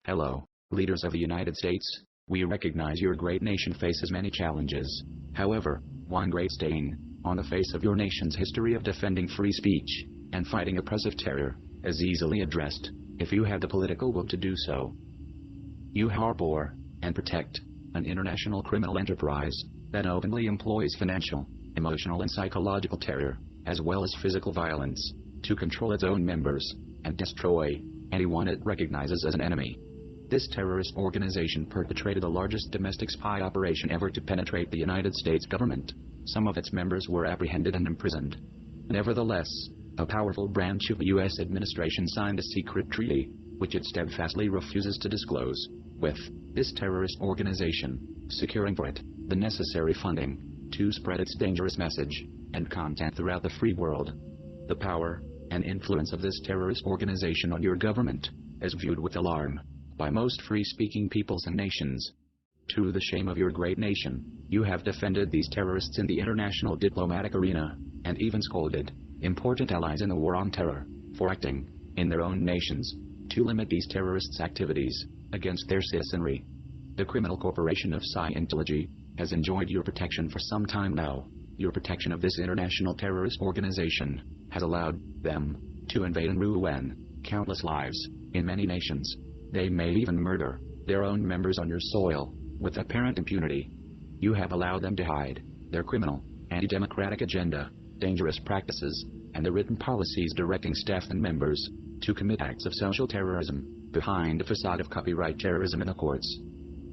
Hello, leaders of the United States. We recognize your great nation faces many challenges. However, one great stain on the face of your nation's history of defending free speech and fighting oppressive terror is easily addressed if you have the political will to do so. You harbor and protect an international criminal enterprise that openly employs financial, emotional and psychological terror, as well as physical violence, to control its own members and destroy anyone it recognizes as an enemy. This terrorist organization perpetrated the largest domestic spy operation ever to penetrate the United States government. Some of its members were apprehended and imprisoned. Nevertheless, a powerful branch of the U.S. administration signed a secret treaty, which it steadfastly refuses to disclose, with this terrorist organization, securing for it the necessary funding to spread its dangerous message and content throughout the free world. The power and influence of this terrorist organization on your government is viewed with alarm by most free-speaking peoples and nations. To the shame of your great nation, you have defended these terrorists in the international diplomatic arena, and even scolded important allies in the war on terror for acting in their own nations to limit these terrorists' activities against their citizenry. The criminal corporation of Scientology has enjoyed your protection for some time now. Your protection of this international terrorist organization has allowed them to invade and ruin countless lives in many nations. They may even murder their own members on your soil with apparent impunity. You have allowed them to hide their criminal, anti-democratic agenda, dangerous practices, and the written policies directing staff and members to commit acts of social terrorism behind a facade of copyright terrorism in the courts.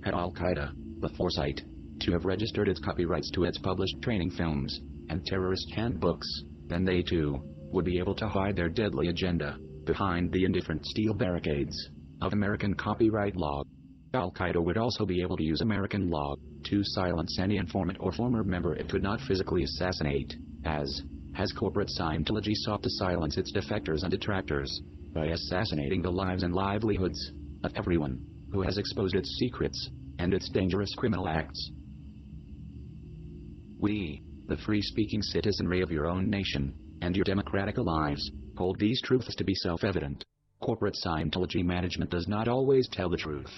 Had Al-Qaeda the foresight to have registered its copyrights to its published training films and terrorist handbooks, then they too would be able to hide their deadly agenda behind the indifferent steel barricades of American copyright law. Al-Qaeda would also be able to use American law to silence any informant or former member it could not physically assassinate, as has corporate Scientology sought to silence its defectors and detractors by assassinating the lives and livelihoods of everyone who has exposed its secrets and its dangerous criminal acts. We, the free-speaking citizenry of your own nation, and your democratic allies, hold these truths to be self-evident. Corporate Scientology management does not always tell the truth.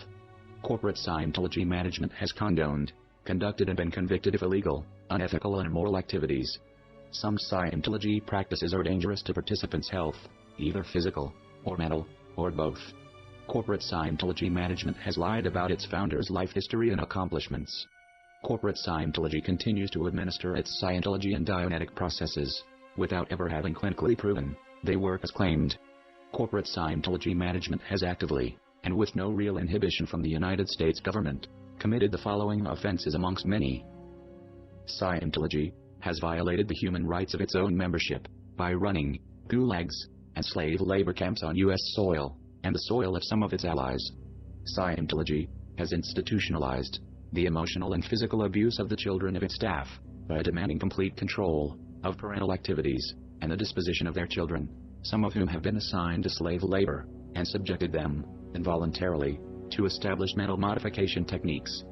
Corporate Scientology management has condoned, conducted and been convicted of illegal, unethical and immoral activities. Some Scientology practices are dangerous to participants' health, either physical, or mental, or both. Corporate Scientology management has lied about its founders' life history and accomplishments. Corporate Scientology continues to administer its Scientology and Dianetic processes, without ever having clinically proven they work as claimed. Corporate Scientology management has actively, and with no real inhibition from the United States government, committed the following offenses amongst many. Scientology has violated the human rights of its own membership by running gulags and slave labor camps on U.S. soil and the soil of some of its allies. Scientology has institutionalized the emotional and physical abuse of the children of its staff by demanding complete control of parental activities and the disposition of their children, some of whom have been assigned to slave labor, and subjected them, involuntarily, to established mental modification techniques.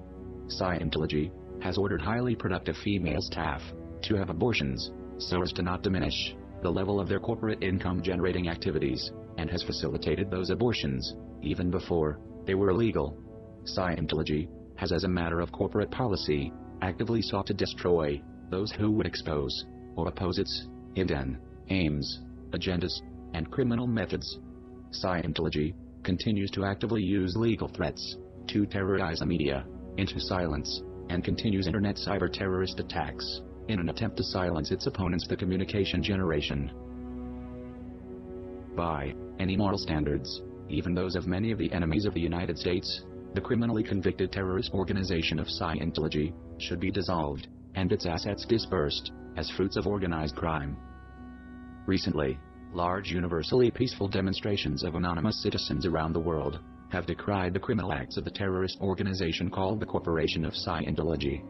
Scientology has ordered highly productive female staff to have abortions, so as to not diminish the level of their corporate income-generating activities, and has facilitated those abortions, even before they were illegal. Scientology has, as a matter of corporate policy, actively sought to destroy those who would expose or oppose its hidden aims, agendas, and criminal methods. Scientology continues to actively use legal threats to terrorize the media into silence, and continues internet cyber-terrorist attacks in an attempt to silence its opponents, the communication generation. By any moral standards, even those of many of the enemies of the United States, the criminally convicted terrorist organization of Scientology should be dissolved, and its assets dispersed as fruits of organized crime. Recently, large universally peaceful demonstrations of anonymous citizens around the world have decried the criminal acts of the terrorist organization called the Corporation of Scientology.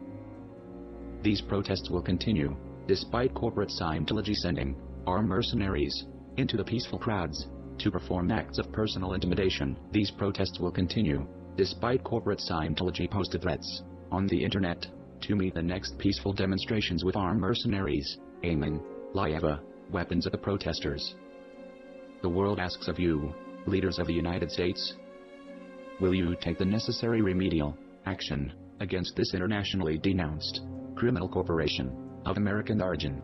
These protests will continue, despite corporate Scientology sending armed mercenaries into the peaceful crowds to perform acts of personal intimidation. These protests will continue, despite corporate Scientology posted threats on the internet to meet the next peaceful demonstrations with armed mercenaries, aiming live weapons at the protesters. The world asks of you, leaders of the United States, Will you take the necessary remedial action against this internationally denounced criminal corporation of American origin?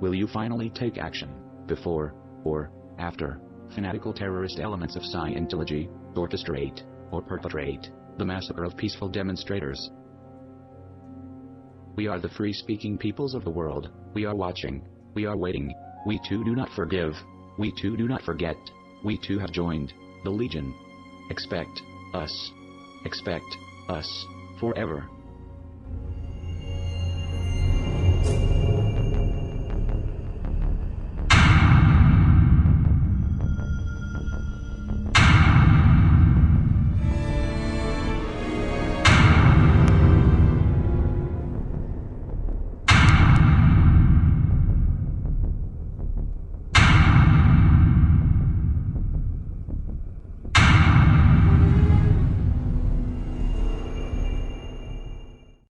Will you finally take action before or after fanatical terrorist elements of Scientology orchestrate or perpetrate the massacre of peaceful demonstrators? We are the free-speaking peoples of the world. We are watching. We are waiting. We too do not forgive. We too do not forget. We too have joined the Legion. Expect us. Expect us forever.